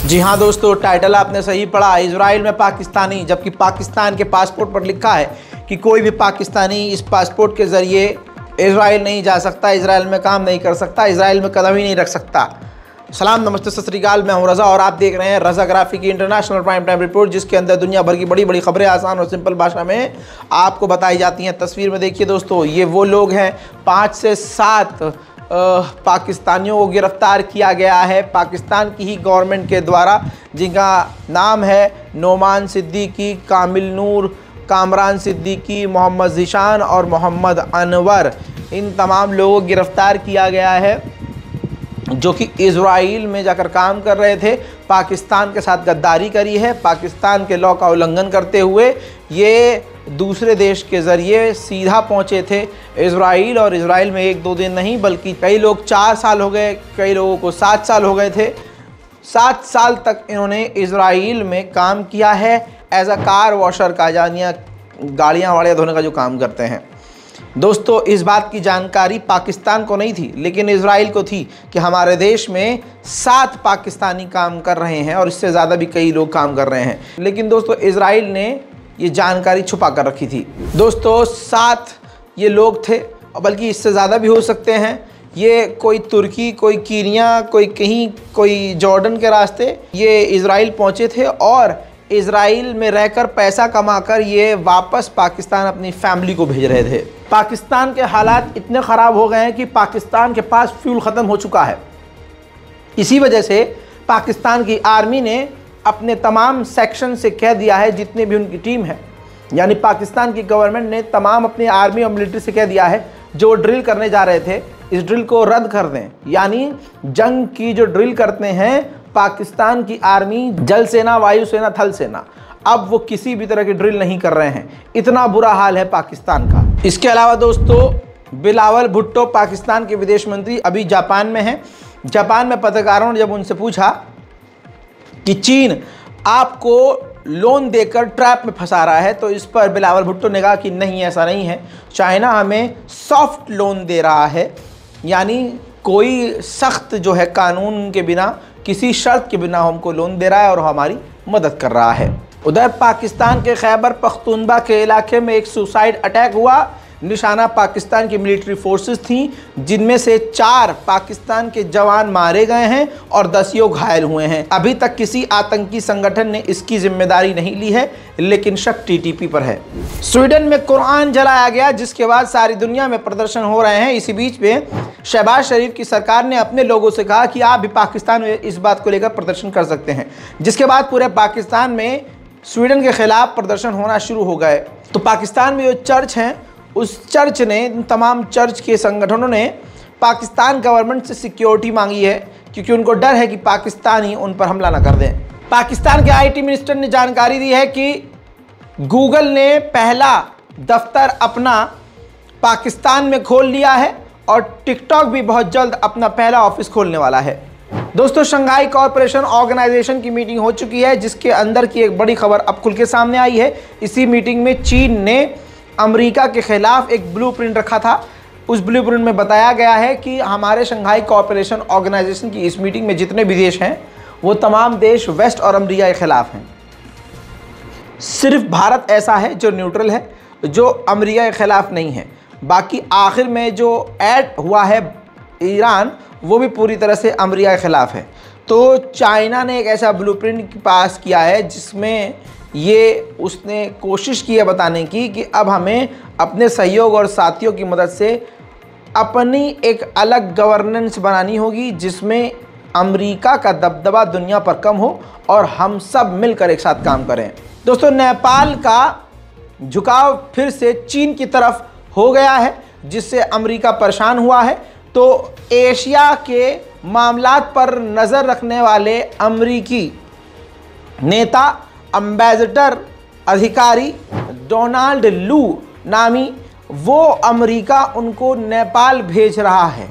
जी हाँ दोस्तों, टाइटल आपने सही पढ़ा। इजराइल में पाकिस्तानी, जबकि पाकिस्तान के पासपोर्ट पर लिखा है कि कोई भी पाकिस्तानी इस पासपोर्ट के ज़रिए इजराइल नहीं जा सकता, इजराइल में काम नहीं कर सकता, इजराइल में कदम ही नहीं रख सकता। सलाम, नमस्ते, सत श्री अकाल। मैं हूं रज़ा और आप देख रहे हैं रज़ाग्राफी की इंटरनेशनल प्राइम टाइम रिपोर्ट, जिसके अंदर दुनिया भर की बड़ी बड़ी खबरें आसान और सिंपल भाषा में आपको बताई जाती हैं। तस्वीर में देखिए दोस्तों, ये वो लोग हैं, 5 से 7 पाकिस्तानियों को गिरफ्तार किया गया है पाकिस्तान की ही गवर्नमेंट के द्वारा, जिनका नाम है नोमान सिद्दीकी, कामिल नूर, कामरान सिद्दीकी, मोहम्मद ज़ीशान और मोहम्मद अनवर। इन तमाम लोगों को गिरफ्तार किया गया है जो कि इजराइल में जाकर काम कर रहे थे, पाकिस्तान के साथ गद्दारी करी है, पाकिस्तान के लॉ का उल्लंघन करते हुए ये दूसरे देश के ज़रिए सीधा पहुँचे थे इजराइल। और इजराइल में 1-2 दिन नहीं बल्कि कई लोग 4 साल हो गए, कई लोगों को 7 साल हो गए थे। 7 साल तक इन्होंने इजराइल में काम किया है एज अ कार वॉशर का, यानी गाड़ियाँ वाड़ियाँ धोने का जो काम करते हैं। दोस्तों, इस बात की जानकारी पाकिस्तान को नहीं थी, लेकिन इजराइल को थी कि हमारे देश में 7 पाकिस्तानी काम कर रहे हैं और इससे ज़्यादा भी कई लोग काम कर रहे हैं। लेकिन दोस्तों, इजराइल ने ये जानकारी छुपा कर रखी थी। दोस्तों, 7 ये लोग थे, बल्कि इससे ज़्यादा भी हो सकते हैं। ये कोई तुर्की, कोई कीनिया, कोई कहीं, कोई जॉर्डन के रास्ते ये इजराइल पहुँचे थे और इजराइल में रहकर पैसा कमाकर ये वापस पाकिस्तान अपनी फैमिली को भेज रहे थे। पाकिस्तान के हालात इतने ख़राब हो गए हैं कि पाकिस्तान के पास फ्यूल ख़त्म हो चुका है। इसी वजह से पाकिस्तान की आर्मी ने अपने तमाम सेक्शन से कह दिया है, जितने भी उनकी टीम है, यानी पाकिस्तान की गवर्नमेंट ने तमाम अपनी आर्मी और मिलिट्री से कह दिया है, जो ड्रिल करने जा रहे थे इस ड्रिल को रद्द कर दें। यानी जंग की जो ड्रिल करते हैं पाकिस्तान की आर्मी, जल सेना, वायु सेना, थल सेना, अब वो किसी भी तरह की ड्रिल नहीं कर रहे हैं। इतना बुरा हाल है पाकिस्तान का। इसके अलावा दोस्तों, बिलावल भुट्टो पाकिस्तान के विदेश मंत्री अभी जापान में हैं। जापान में पत्रकारों ने जब उनसे पूछा कि चीन आपको लोन देकर ट्रैप में फंसा रहा है, तो इस पर बिलावल भुट्टो ने कहा कि नहीं, ऐसा नहीं है, चाइना हमें सॉफ्ट लोन दे रहा है, यानी कोई सख्त जो है कानून के बिना, किसी शर्त के बिना हमको लोन दे रहा है और हमारी मदद कर रहा है। उधर पाकिस्तान के खैबर पख्तूनख्वा के इलाके में एक सुसाइड अटैक हुआ। निशाना पाकिस्तान की मिलिट्री फोर्सेस थी, जिनमें से 4 पाकिस्तान के जवान मारे गए हैं और 10 घायल हुए हैं। अभी तक किसी आतंकी संगठन ने इसकी जिम्मेदारी नहीं ली है, लेकिन शक टीटीपी पर है। स्वीडन में कुरान जलाया गया, जिसके बाद सारी दुनिया में प्रदर्शन हो रहे हैं। इसी बीच में शहबाज शरीफ की सरकार ने अपने लोगों से कहा कि आप भी पाकिस्तान में इस बात को लेकर प्रदर्शन कर सकते हैं, जिसके बाद पूरे पाकिस्तान में स्वीडन के खिलाफ प्रदर्शन होना शुरू हो गए। तो पाकिस्तान में जो चर्च हैं, उस चर्च ने, तमाम चर्च के संगठनों ने पाकिस्तान गवर्नमेंट से सिक्योरिटी मांगी है, क्योंकि उनको डर है कि पाकिस्तानी उन पर हमला ना कर दें। पाकिस्तान के आईटी मिनिस्टर ने जानकारी दी है कि गूगल ने पहला दफ्तर अपना पाकिस्तान में खोल लिया है और टिकटॉक भी बहुत जल्द अपना पहला ऑफिस खोलने वाला है। दोस्तों, शंघाई कॉरपोरेशन ऑर्गेनाइजेशन की मीटिंग हो चुकी है, जिसके अंदर की एक बड़ी खबर अब खुल के सामने आई है। इसी मीटिंग में चीन ने अमेरिका के खिलाफ एक ब्लूप्रिंट रखा था। उस ब्लूप्रिंट में बताया गया है कि हमारे शंघाई कॉरपोरेशन ऑर्गेनाइजेशन की इस मीटिंग में जितने भी देश हैं, वो तमाम देश वेस्ट और अमेरिका के खिलाफ हैं। सिर्फ भारत ऐसा है जो न्यूट्रल है, जो अमेरिका के खिलाफ नहीं है। बाकी आखिर में जो ऐड हुआ है ईरान, वो भी पूरी तरह से अमेरिका के खिलाफ है। तो चाइना ने एक ऐसा ब्लूप्रिंट पास किया है जिसमें ये उसने कोशिश की है बताने की कि अब हमें अपने सहयोग और साथियों की मदद से अपनी एक अलग गवर्नेंस बनानी होगी, जिसमें अमेरिका का दबदबा दुनिया पर कम हो और हम सब मिलकर एक साथ काम करें। दोस्तों, नेपाल का झुकाव फिर से चीन की तरफ हो गया है, जिससे अमेरिका परेशान हुआ है। तो एशिया के मामलात पर नज़र रखने वाले अमेरिकी नेता, एम्बेसडर अधिकारी डोनाल्ड लू नामी, वो अमेरिका उनको नेपाल भेज रहा है।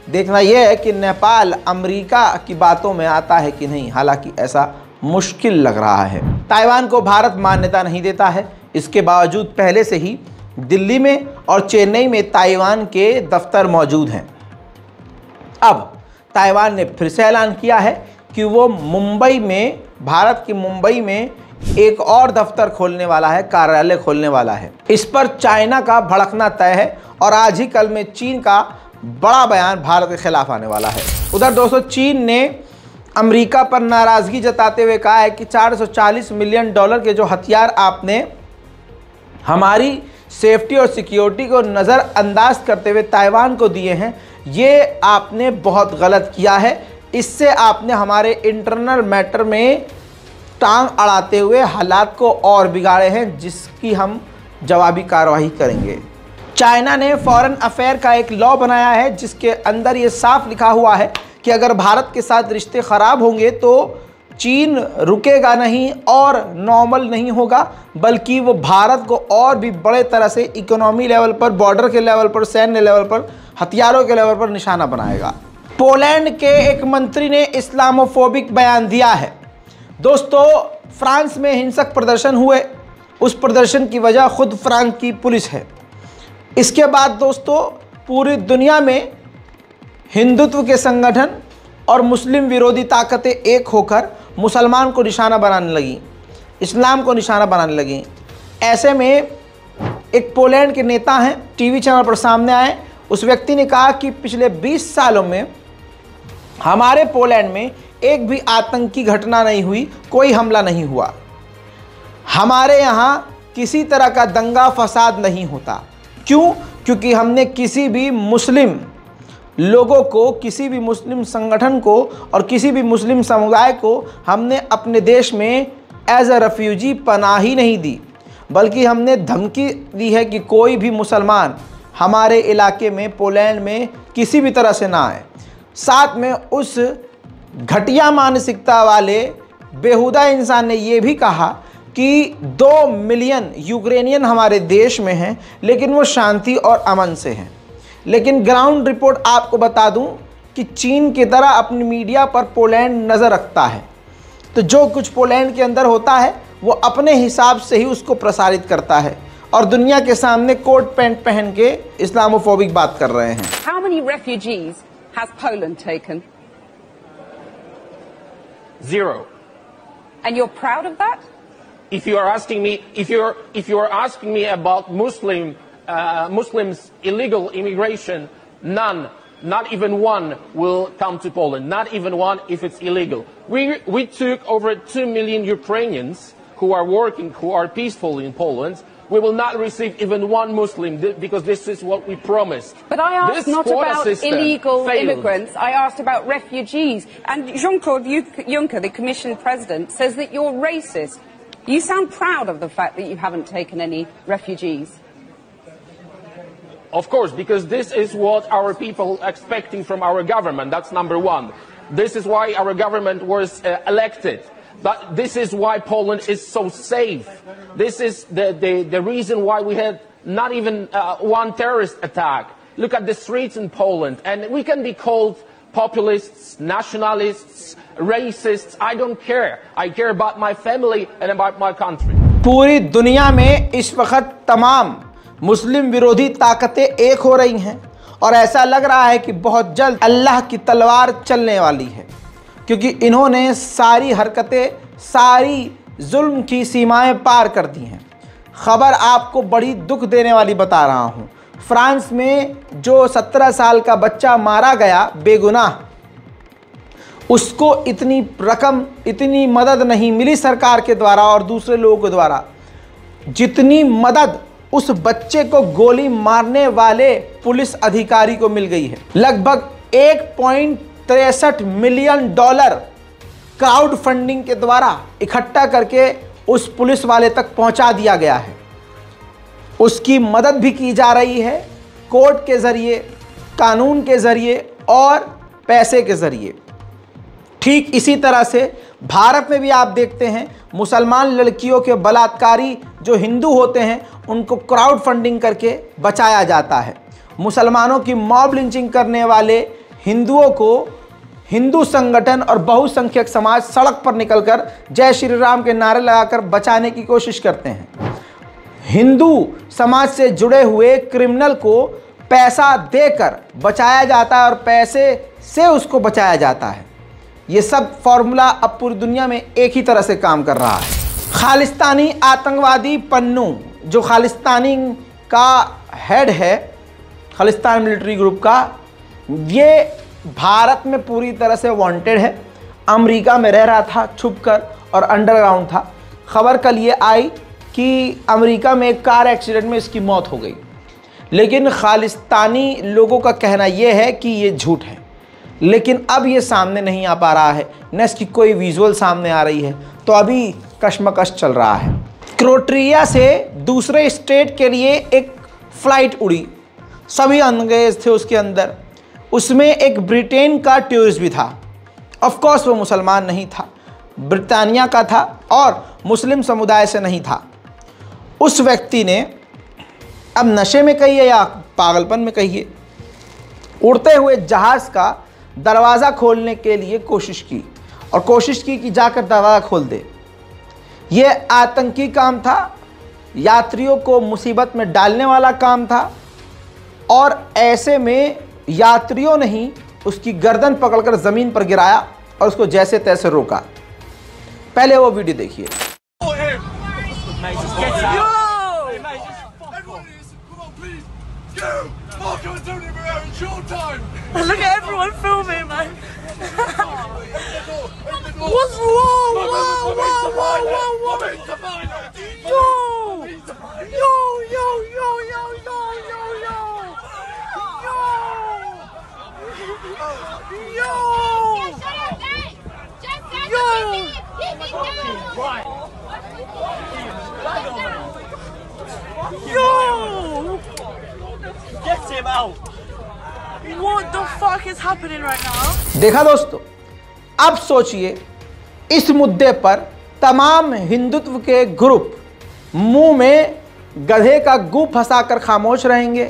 देखना यह है कि नेपाल अमेरिका की बातों में आता है कि नहीं, हालांकि ऐसा मुश्किल लग रहा है। ताइवान को भारत मान्यता नहीं देता है, इसके बावजूद पहले से ही दिल्ली में और चेन्नई में ताइवान के दफ्तर मौजूद हैं। अब ताइवान ने फिर से ऐलान किया है कि वो मुंबई में, भारत की मुंबई में एक और दफ्तर खोलने वाला है, कार्यालय खोलने वाला है। इस पर चाइना का भड़कना तय है और आज ही कल में चीन का बड़ा बयान भारत के खिलाफ आने वाला है। उधर दोस्तों चीन ने अमेरिका पर नाराज़गी जताते हुए कहा है कि $440 मिलियन के जो हथियार आपने हमारी सेफ्टी और सिक्योरिटी को नज़रअंदाज करते हुए ताइवान को दिए हैं, ये आपने बहुत गलत किया है। इससे आपने हमारे इंटरनल मैटर में टांग अड़ाते हुए हालात को और बिगाड़े हैं, जिसकी हम जवाबी कार्रवाई करेंगे। चाइना ने फॉरेन अफेयर का एक लॉ बनाया है जिसके अंदर ये साफ लिखा हुआ है कि अगर भारत के साथ रिश्ते ख़राब होंगे तो चीन रुकेगा नहीं और नॉर्मल नहीं होगा, बल्कि वो भारत को और भी बड़े तरह से इकोनॉमी लेवल पर, बॉर्डर के लेवल पर, सैन्य लेवल पर, हथियारों के लेवल पर निशाना बनाएगा। पोलैंड के एक मंत्री ने इस्लामोफोबिक बयान दिया है। दोस्तों फ्रांस में हिंसक प्रदर्शन हुए, उस प्रदर्शन की वजह खुद फ्रांस की पुलिस है। इसके बाद दोस्तों पूरी दुनिया में हिंदुत्व के संगठन और मुस्लिम विरोधी ताकतें एक होकर मुसलमान को निशाना बनाने लगी, इस्लाम को निशाना बनाने लगी। ऐसे में एक पोलैंड के नेता हैं, टीवी चैनल पर सामने आए। उस व्यक्ति ने कहा कि पिछले 20 सालों में हमारे पोलैंड में एक भी आतंकी घटना नहीं हुई, कोई हमला नहीं हुआ, हमारे यहाँ किसी तरह का दंगा फसाद नहीं होता। क्यों? क्योंकि हमने किसी भी मुस्लिम लोगों को, किसी भी मुस्लिम संगठन को और किसी भी मुस्लिम समुदाय को हमने अपने देश में एज अ रेफ्यूजी पनाह ही नहीं दी, बल्कि हमने धमकी दी है कि कोई भी मुसलमान हमारे इलाके में, पोलैंड में किसी भी तरह से ना आए। साथ में उस घटिया मानसिकता वाले बेहुदा इंसान ने ये भी कहा कि 2 मिलियन यूक्रेनियन हमारे देश में हैं, लेकिन वो शांति और अमन से हैं। लेकिन ग्राउंड रिपोर्ट आपको बता दूं कि चीन की तरह अपनी मीडिया पर पोलैंड नज़र रखता है, तो जो कुछ पोलैंड के अंदर होता है वो अपने हिसाब से ही उसको प्रसारित करता है और दुनिया के सामने कोट पैंट पहन के इस्लामोफोबिक बात कर रहे हैं। How many refugees has Poland taken? 0. And you're proud of that? If you are asking me, if you are asking me about Muslims illegal immigration, none, not even one will come to Poland. Not even one if it's illegal. We took over 2 million Ukrainians who are working, who are peaceful in Poland. We will not receive even one Muslim because this is what we promised. But I asked not about illegal immigrants, I asked about refugees. And Jean-Claude Juncker, the Commission President, says that you're racist. You sound proud of the fact that you haven't taken any refugees. Of course, because this is what our people are expecting from our government. That's number one. This is why our government was elected. But this is why Poland is so safe. This is the reason why we had not even one terrorist attack. Look at the streets in Poland. And we can be called populists, nationalists, racists. I don't care. I care about my family and about my country. पूरी दुनिया में इस वक्त तमाम मुस्लिम विरोधी ताकतें एक हो रही हैं और ऐसा लग रहा है कि बहुत जल्द अल्लाह की तलवार चलने वाली है, क्योंकि इन्होंने सारी हरकतें, सारी जुल्म की सीमाएं पार कर दी हैं। खबर आपको बड़ी दुख देने वाली बता रहा हूं। फ्रांस में जो 17 साल का बच्चा मारा गया बेगुनाह, उसको इतनी रकम, इतनी मदद नहीं मिली सरकार के द्वारा और दूसरे लोगों के द्वारा, जितनी मदद उस बच्चे को गोली मारने वाले पुलिस अधिकारी को मिल गई है। लगभग $1.63 मिलियन क्राउड फंडिंग के द्वारा इकट्ठा करके उस पुलिस वाले तक पहुंचा दिया गया है। उसकी मदद भी की जा रही है कोर्ट के ज़रिए, कानून के ज़रिए और पैसे के ज़रिए। ठीक इसी तरह से भारत में भी आप देखते हैं मुसलमान लड़कियों के बलात्कारी जो हिंदू होते हैं उनको क्राउड फंडिंग करके बचाया जाता है। मुसलमानों की मॉब लिंचिंग करने वाले हिंदुओं को हिंदू संगठन और बहुसंख्यक समाज सड़क पर निकलकर जय श्री राम के नारे लगाकर बचाने की कोशिश करते हैं। हिंदू समाज से जुड़े हुए क्रिमिनल को पैसा देकर बचाया जाता है और पैसे से उसको बचाया जाता है। ये सब फॉर्मूला अब पूरी दुनिया में एक ही तरह से काम कर रहा है। खालिस्तानी आतंकवादी पन्नू, जो खालिस्तानी का हेड है, खालिस्तान मिलिट्री ग्रुप का, ये भारत में पूरी तरह से वांटेड है। अमेरिका में रह रहा था छुपकर और अंडरग्राउंड था। खबर कल ये आई कि अमेरिका में एक कार एक्सीडेंट में इसकी मौत हो गई, लेकिन खालिस्तानी लोगों का कहना यह है कि ये झूठ है। लेकिन अब ये सामने नहीं आ पा रहा है, न इसकी कोई विजुअल सामने आ रही है, तो अभी कशमकश चल रहा है। क्रोएशिया से दूसरे स्टेट के लिए एक फ़्लाइट उड़ी, सभी अंग्रेज थे उसके अंदर, उसमें एक ब्रिटेन का टूरिस्ट भी था। ऑफ कोर्स वो मुसलमान नहीं था, ब्रिटानिया का था और मुस्लिम समुदाय से नहीं था। उस व्यक्ति ने, अब नशे में कहिए या पागलपन में कहिए, उड़ते हुए जहाज़ का दरवाज़ा खोलने के लिए कोशिश की और कोशिश की कि जाकर दरवाज़ा खोल दे। ये आतंकी काम था, यात्रियों को मुसीबत में डालने वाला काम था, और ऐसे में यात्रियों ने ही उसकी गर्दन पकड़कर ज़मीन पर गिराया और उसको जैसे तैसे रोका। पहले वो वीडियो देखिए। Look at everyone filming, man. What's wrong? Whoa. Yo! Get him out! What the fuck is happening right now? देखा दोस्तों, अब सोचिए इस मुद्दे पर तमाम हिंदुत्व के ग्रुप मुंह में गधे का गू फंसाकर खामोश रहेंगे।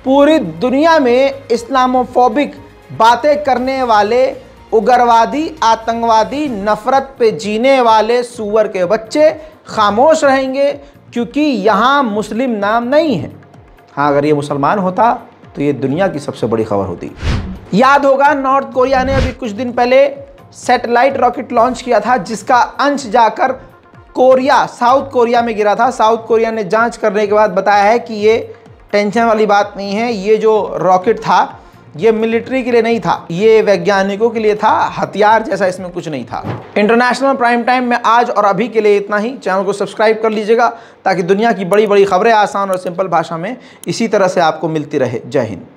पूरी दुनिया में इस्लामोफोबिक बातें करने वाले, उग्रवादी, आतंकवादी, नफरत पे जीने वाले सूअर के बच्चे खामोश रहेंगे, क्योंकि यहाँ मुस्लिम नाम नहीं है। हाँ, अगर ये मुसलमान होता तो ये दुनिया की सबसे बड़ी खबर होती। याद होगा, नॉर्थ कोरिया ने अभी कुछ दिन पहले सैटेलाइट रॉकेट लॉन्च किया था, जिसका अंश जाकर साउथ कोरिया में गिरा था। साउथ कोरिया ने जांच करने के बाद बताया है कि ये टेंशन वाली बात नहीं है, ये जो रॉकेट था ये मिलिट्री के लिए नहीं था, ये वैज्ञानिकों के लिए था, हथियार जैसा इसमें कुछ नहीं था। इंटरनेशनल प्राइम टाइम में आज और अभी के लिए इतना ही। चैनल को सब्सक्राइब कर लीजिएगा ताकि दुनिया की बड़ी बड़ी खबरें आसान और सिंपल भाषा में इसी तरह से आपको मिलती रहे। जय हिंद।